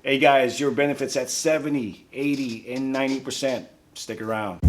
Hey guys, your benefits at 70, 80, and 90%. Stick around.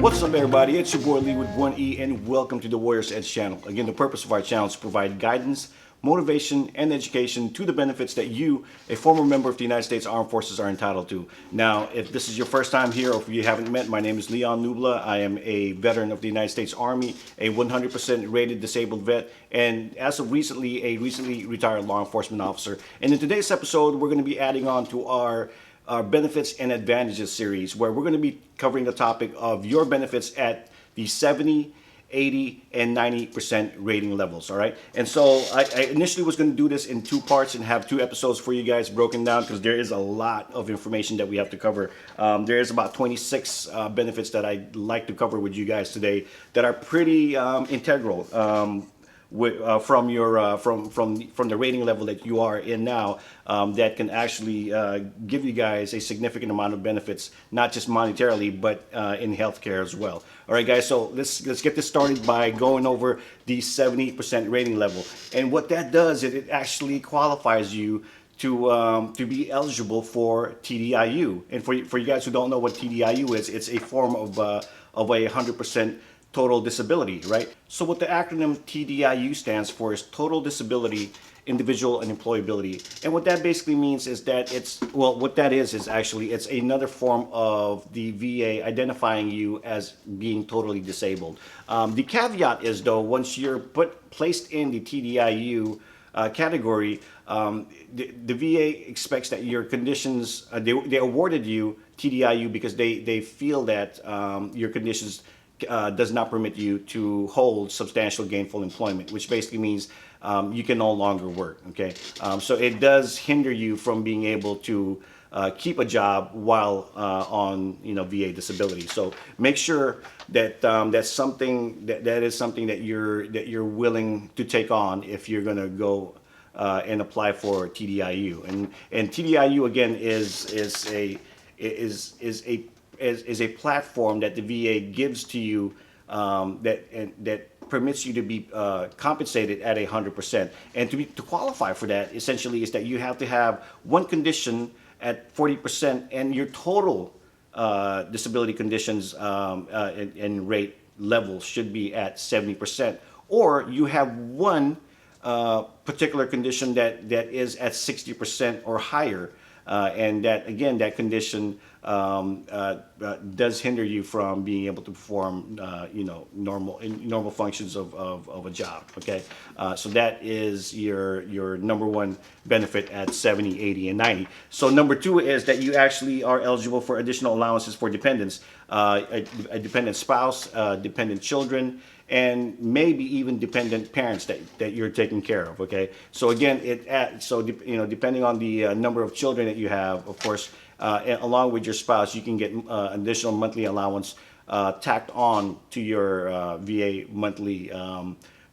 What's up, everybody? It's your boy Lee with 1E, and welcome to the Warriors Edge channel. Again, the purpose of our channel is to provide guidance, motivation, and education to the benefits that you, a former member of the United States Armed Forces, are entitled to. Now, if this is your first time here, or if you haven't met, my name is Leon Nubla. I am a veteran of the United States Army, a 100% rated disabled vet, and as of recently, a recently retired law enforcement officer. And in today's episode, we're going to be adding on to our benefits and advantages series, where we're going to be covering the topic of your benefits at the 70, 80, and 90% rating levels. All right. And so I initially was going to do this in two parts and have two episodes for you guys broken down, because there is a lot of information that we have to cover. There is about 26 benefits that I'd like to cover with you guys today that are pretty integral. From the rating level that you are in now, that can actually give you guys a significant amount of benefits, not just monetarily, but in healthcare as well. All right, guys. So let's get this started by going over the 70% rating level, and what that does is it actually qualifies you to be eligible for TDIU. And for you guys who don't know what TDIU is, it's a form of a 100% total disability, right? So what the acronym TDIU stands for is Total Disability, Individual Unemployability. And what that basically means is that what that is actually, it's another form of the VA identifying you as being totally disabled. The caveat is, though, once you're placed in the TDIU category, the VA expects that your conditions, they awarded you TDIU because they feel that your conditions does not permit you to hold substantial gainful employment, which basically means you can no longer work. Okay, so it does hinder you from being able to keep a job while on VA disability. So make sure that that's something that is something that you're willing to take on if you're going to go and apply for TDIU. And TDIU again is a platform that the VA gives to you that permits you to be compensated at 100%. And to qualify for that, essentially, is that you have to have one condition at 40%, and your total disability conditions and rate level should be at 70%, or you have one particular condition that is at 60% or higher. And that, again, that condition does hinder you from being able to perform, normal functions of a job. Okay, so that is your number one benefit at 70, 80, and 90. So number two is that you actually are eligible for additional allowances for dependents, a dependent spouse, dependent children, and maybe even dependent parents that you're taking care of. Okay, so again, depending on the number of children that you have, of course, along with your spouse, you can get additional monthly allowance tacked on to your VA monthly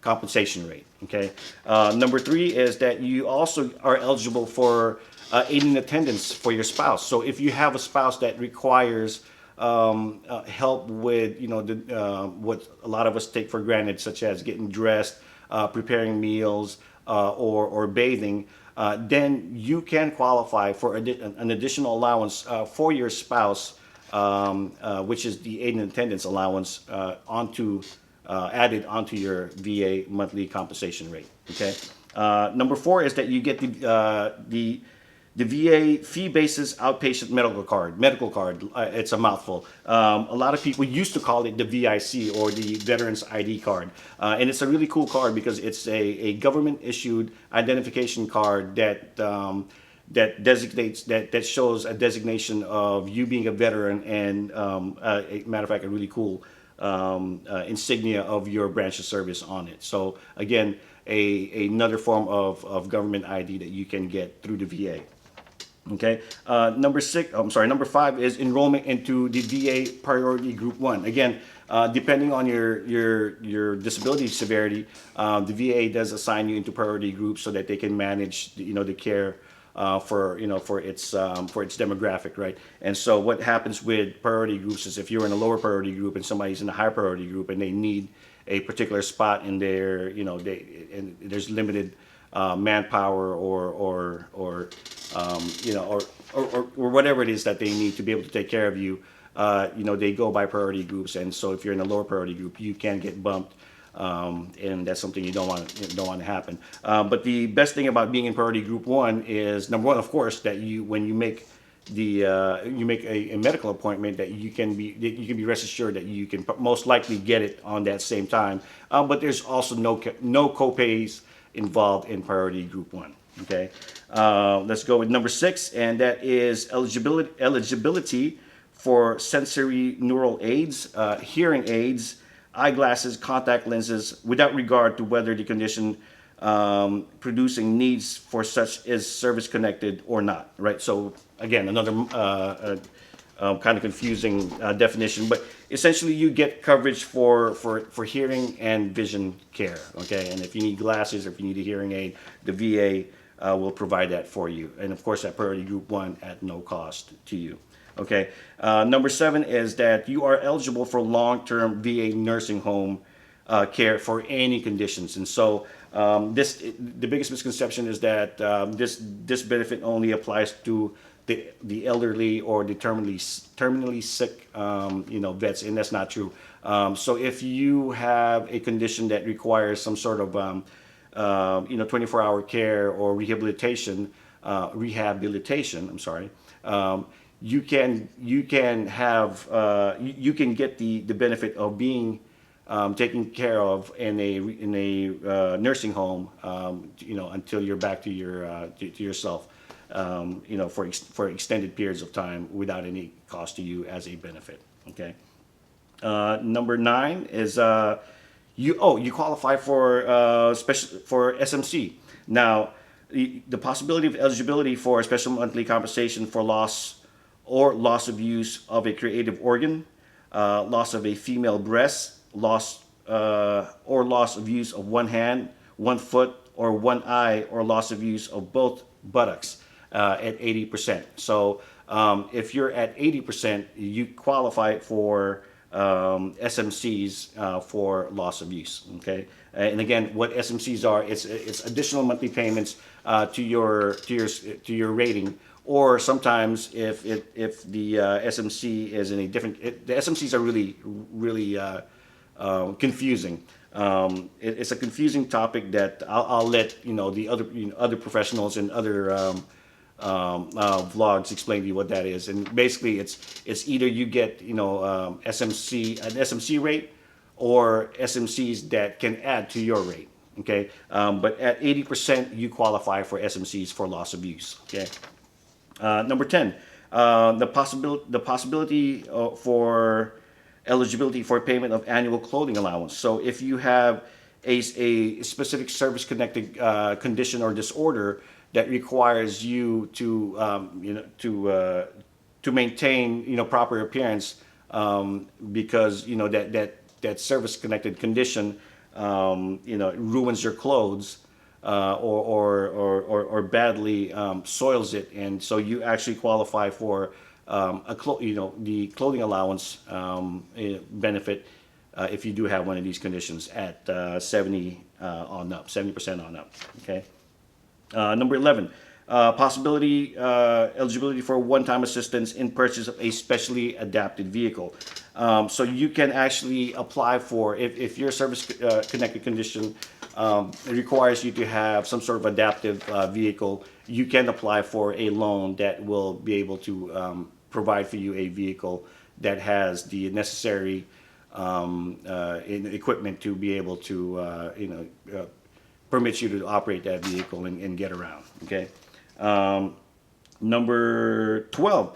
compensation rate. Okay, number three is that you also are eligible for aid in attendance for your spouse. So if you have a spouse that requires help with what a lot of us take for granted, such as getting dressed, preparing meals, or bathing, then you can qualify for an additional allowance for your spouse, which is the aid and attendance allowance, added onto your VA monthly compensation rate. Okay. Number four is that you get the VA fee basis outpatient medical card. It's a mouthful. A lot of people used to call it the VIC, or the Veterans ID card. And it's a really cool card because it's a government issued identification card that designates, that shows a designation of you being a veteran, and a matter of fact, a really cool insignia of your branch of service on it. So again, another form of government ID that you can get through the VA. Okay. Number five is enrollment into the VA Priority Group 1. Again, depending on your disability severity, the VA does assign you into priority groups so that they can manage the care for its demographic, right? And so what happens with priority groups is, if you're in a lower priority group and somebody's in a high priority group and they need a particular spot in their, and there's limited manpower or whatever it is that they need to be able to take care of you. They go by priority groups, and so if you're in a lower priority group, you can get bumped, and that's something you don't want to happen. But the best thing about being in priority group 1 is, number one, of course, that when you make a medical appointment, that you can be rest assured that you can most likely get it on that same time. But there's also no co-pays involved in priority group 1. Okay, let's go with number 6, and that is eligibility for sensory neural aids, hearing aids, eyeglasses, contact lenses, without regard to whether the condition producing needs for such is service connected or not. Right. So again, another kind of confusing definition, but essentially you get coverage for hearing and vision care. Okay, and if you need glasses or if you need a hearing aid, the VA will provide that for you, and of course at priority group 1 at no cost to you. Okay, number 7 is that you are eligible for long-term VA nursing home care for any conditions, and so the biggest misconception is that this benefit only applies to the elderly or the terminally sick vets, and that's not true. So if you have a condition that requires some sort of 24-hour care or rehabilitation, I'm sorry. You can get the benefit of being taken care of in a nursing home, until you're back to yourself, for extended periods of time without any cost to you as a benefit. Okay. Number 9 is you qualify for SMC. Now, the possibility of eligibility for a special monthly compensation for loss of use of a creative organ, loss of a female breast, loss of use of one hand, one foot, or one eye, or loss of use of both buttocks at 80%. So if you're at 80%, you qualify for SMCs for loss of use. Okay, and again, what SMCs are, it's additional monthly payments to your rating. Or sometimes if the SMC is in a different, the SMCs are really confusing. It's a confusing topic that I'll let the other professionals and other vlogs explain to you what that is. And basically, it's either you get an SMC rate, or SMCs that can add to your rate. Okay, but at 80%, you qualify for SMCs for loss of use. Okay. Number 10, the possibility for eligibility for payment of annual clothing allowance. So if you have a specific service-connected condition or disorder that requires you to maintain proper appearance, because that service-connected condition ruins your clothes. Or badly soils it, and so you actually qualify for the clothing allowance benefit if you do have one of these conditions at 70% on up. Okay. Number 11, eligibility for one-time assistance in purchase of a specially adapted vehicle. So you can actually apply for, if your service connected condition it requires you to have some sort of adaptive vehicle, you can apply for a loan that will be able to provide for you a vehicle that has the necessary equipment to be able to permit you to operate that vehicle and get around. Okay. Number 12,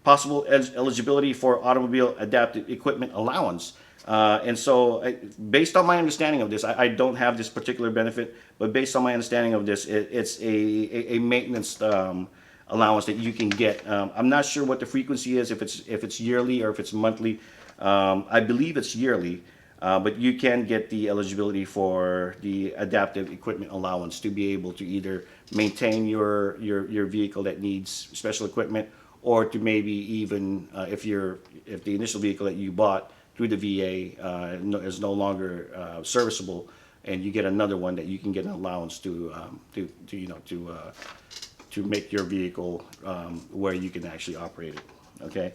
possible eligibility for automobile adaptive equipment allowance. And so based on my understanding of this, I don't have this particular benefit, but based on my understanding of this, it's a maintenance allowance that you can get. I'm not sure what the frequency is, if it's yearly or if it's monthly. I believe it's yearly, but you can get the eligibility for the adaptive equipment allowance to be able to either maintain your vehicle that needs special equipment, or to maybe even if the initial vehicle that you bought through the VA is no longer serviceable, and you get another one that you can get an allowance to make your vehicle where you can actually operate it. Okay.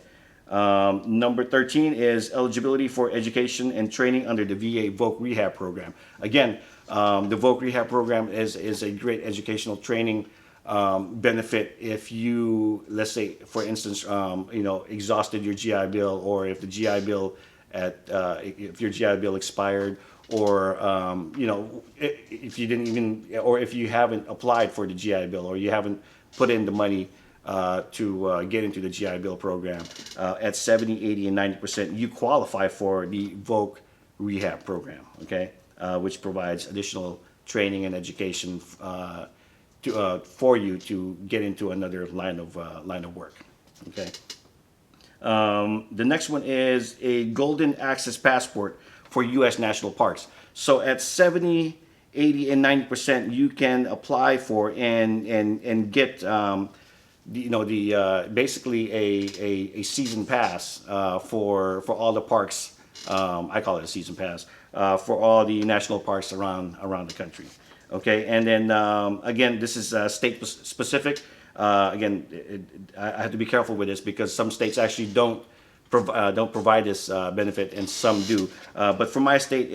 Number 13 is eligibility for education and training under the VA VOC Rehab program. Again, the VOC Rehab program is a great educational training benefit if you, let's say, for instance, exhausted your GI Bill, or if the GI Bill if your GI Bill expired, or if you didn't even, or if you haven't applied for the GI Bill, or you haven't put in the money to get into the GI Bill program, at 70, 80, and 90%, you qualify for the VOC Rehab program, okay, which provides additional training and education for you to get into another line of work, okay. The next one is a golden access passport for U.S. national parks. So at 70, 80, and 90%, you can apply for and get basically a season pass for all the parks. I call it a season pass for all the national parks around the country. Okay, and then again, this is state specific. Again, I have to be careful with this because some states actually don't provide this benefit, and some do. But for my state,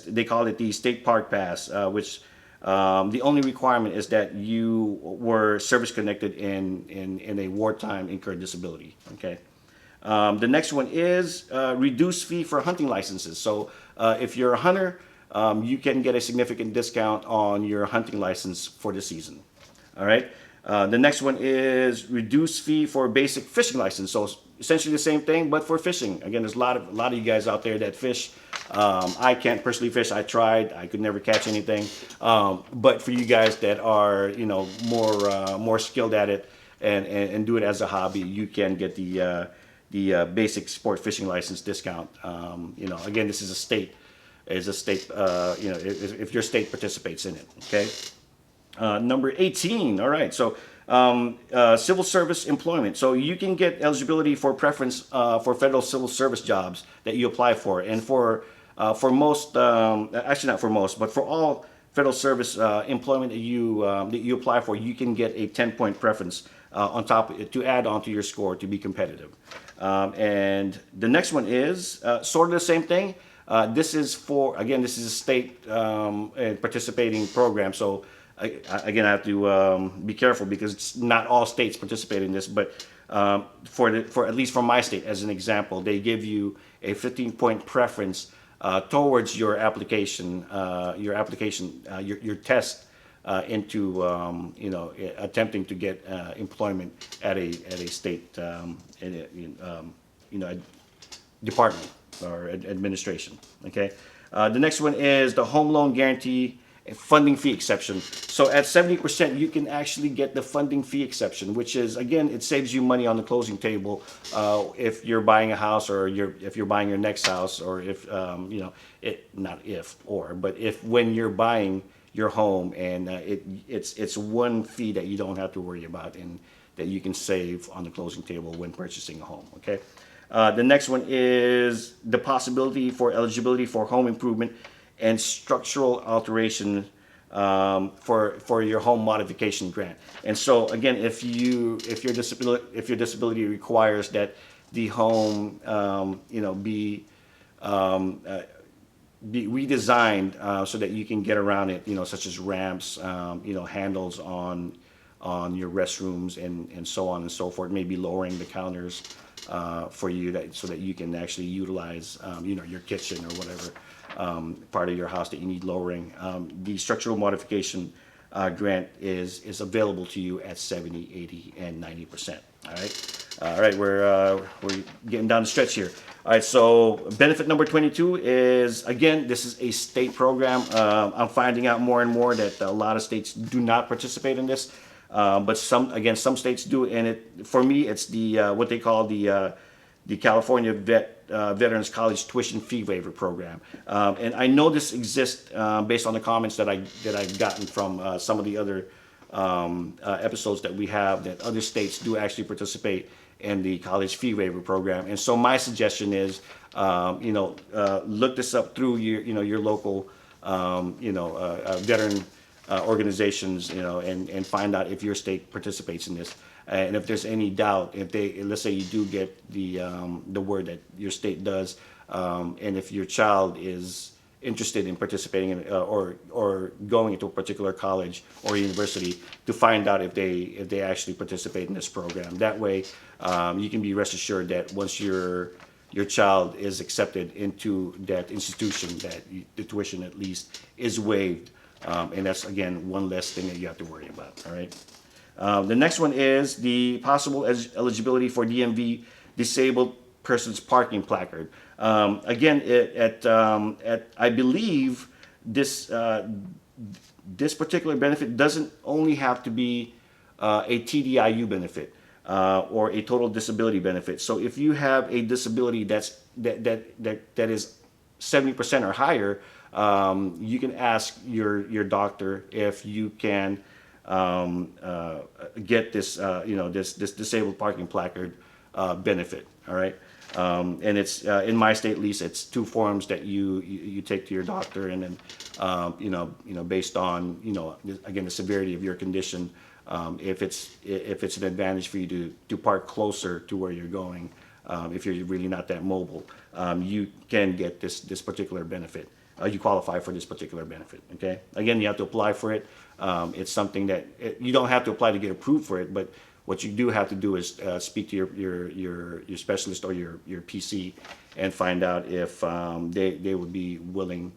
they call it the state park pass, which the only requirement is that you were service connected in a wartime incurred disability. Okay. The next one is reduced fee for hunting licenses. So if you're a hunter, you can get a significant discount on your hunting license for the season. All right. The next one is reduced fee for basic fishing license. So essentially the same thing, but for fishing. Again, there's a lot of you guys out there that fish. I can't personally fish. I tried. I could never catch anything. But for you guys that are more skilled at it and do it as a hobby, you can get the basic sport fishing license discount. Again, this is a state. If your state participates in it. Okay. Number 18, all right, so civil service employment. So you can get eligibility for preference for federal civil service jobs that you apply for. And for most, actually not for most, but for all federal service employment that you apply for, you can get a 10-point preference on top to add onto your score to be competitive. And the next one is sort of the same thing. This is a state participating program. So again, I have to be careful because it's not all states participate in this, but for at least from my state, as an example, they give you a 15-point preference towards your application, your test into attempting to get employment at a state department or administration. Okay. The next one is the home loan guarantee funding fee exception. So at 70%, you can actually get the funding fee exception, which is, again, it saves you money on the closing table if you're buying a house, or if you're buying your next house, or if when you're buying your home, and it's one fee that you don't have to worry about and that you can save on the closing table when purchasing a home. Okay. The next one is the possibility for eligibility for home improvement and structural alteration for your home modification grant. And so again, if your disability requires that the home be redesigned so that you can get around it, such as ramps, handles on your restrooms and so on and so forth, maybe lowering the counters for you so that you can actually utilize your kitchen or whatever part of your house that you need lowering. The structural modification grant is available to you at 70, 80, and 90%. All right, we're getting down the stretch here. All right, so benefit number 22 is, again, this is a state program. I'm finding out more and more that a lot of states do not participate in this, but some states do. And for me, it's what they call the California Veterans College Tuition Fee Waiver program. And I know this exists based on the comments that I've gotten from some of the other episodes that we have, that other states do actually participate in the college fee waiver program. And so my suggestion is look this up through your local, veteran organizations, and find out if your state participates in this. And if there's any doubt, let's say you do get the word that your state does, and if your child is interested in participating in or going into a particular college or university, to find out if they actually participate in this program. That way, you can be rest assured that once your child is accepted into that institution, that the tuition at least is waived, and that's again one less thing that you have to worry about. All right. The next one is the possible eligibility for DMV disabled persons parking placard. Again, I believe this particular benefit doesn't only have to be a TDIU benefit or a total disability benefit. So if you have a disability that is 70% or higher, you can ask your doctor if you can get this this disabled parking placard benefit. All right. And it's in my state, at least, it's 2 forms that you take to your doctor, and then based on again the severity of your condition, if it's an advantage for you to park closer to where you're going, if you're really not that mobile, you can get this particular benefit. You qualify for this particular benefit. Okay. Again, you have to apply for it. It's something that you don't have to apply to get approved for it, but what you do have to do is speak to your specialist or your PC and find out if they would be willing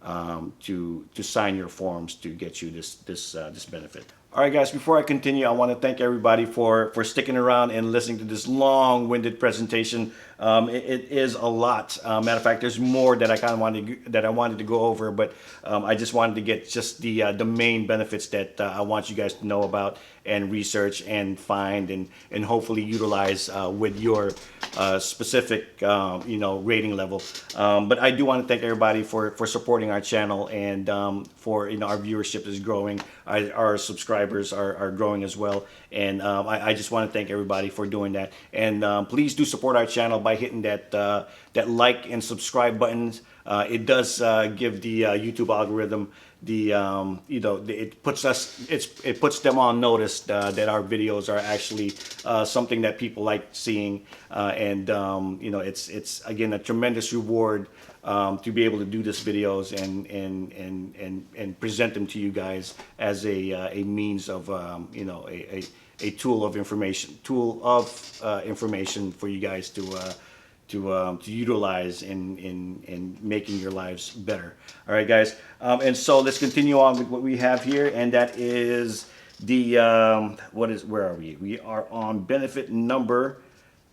to sign your forms to get you this benefit. All right, guys, before I continue, I want to thank everybody for sticking around and listening to this long-winded presentation. It is a lot. Matter of fact, there's more that I wanted to go over, but I just wanted to get just the main benefits that I want you guys to know about and research and find and hopefully utilize with your specific rating level. But I do want to thank everybody for supporting our channel, and for our viewership is growing. Our subscribers are growing as well, and I just want to thank everybody for doing that. And please do support our channel by hitting that like and subscribe buttons. It does give the YouTube algorithm it puts them on notice that our videos are actually something that people like seeing, and it's again a tremendous reward to be able to do these videos and present them to you guys as a means of a tool of information for you guys to utilize in making your lives better. All right, guys, and so let's continue on with what we have here, and that is the where are we? We are on benefit number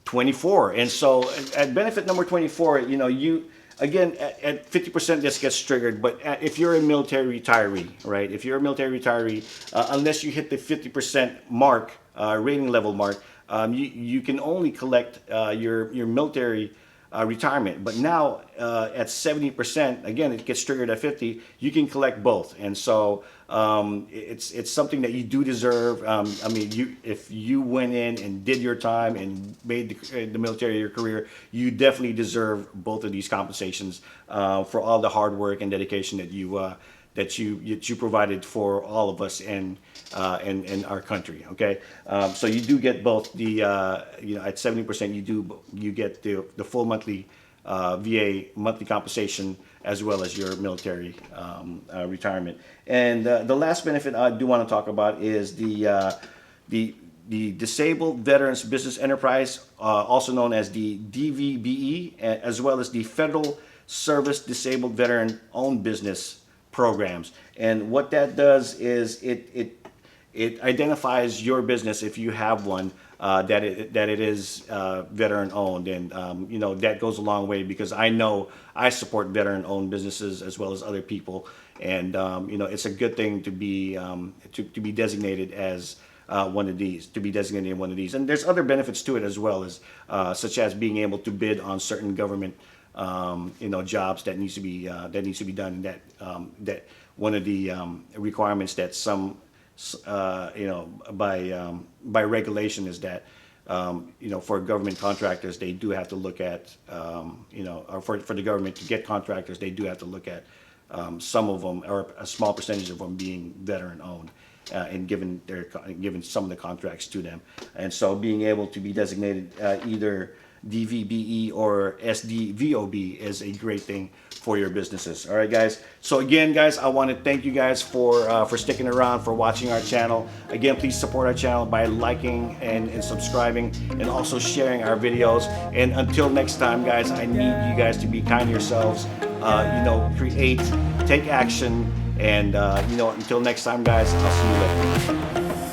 24, and so at benefit number 24, you again at 50% this gets triggered, but if you're a military retiree, right? If you're a military retiree, unless you hit the 50% mark, rating level mark, you can only collect your military retirement. But now at 70%, again, it gets triggered at 50, you can collect both. And so it's something that you do deserve. I mean, if you went in and did your time and made the military your career, you definitely deserve both of these compensations for all the hard work and dedication that you provided for all of us and our country. Okay, so you do get both the at 70% you get the full monthly VA monthly compensation as well as your military retirement. And the last benefit I do want to talk about is the Disabled Veterans Business Enterprise, also known as the DVBE, as well as the Federal Service Disabled Veteran Owned Business programs. And what that does is it identifies your business, if you have one, that it is veteran owned, and that goes a long way, because I know I support veteran owned businesses as well as other people, and it's a good thing to be designated as one of these, and there's other benefits to it as well, as such as being able to bid on certain government jobs that needs to be done. That one of the requirements that some by regulation is that for government contractors, they do have to look at, or for the government to get contractors, they do have to look at some of them, or a small percentage of them, being veteran owned. And given some of the contracts to them, and so being able to be designated either DVBE or SDVOB is a great thing for your businesses. All right, guys. So again, guys, I want to thank you guys for sticking around, for watching our channel. Again, please support our channel by liking and subscribing, and also sharing our videos. And until next time, guys, I need you guys to be kind to yourselves. Create, take action. And, until next time, guys, I'll see you later.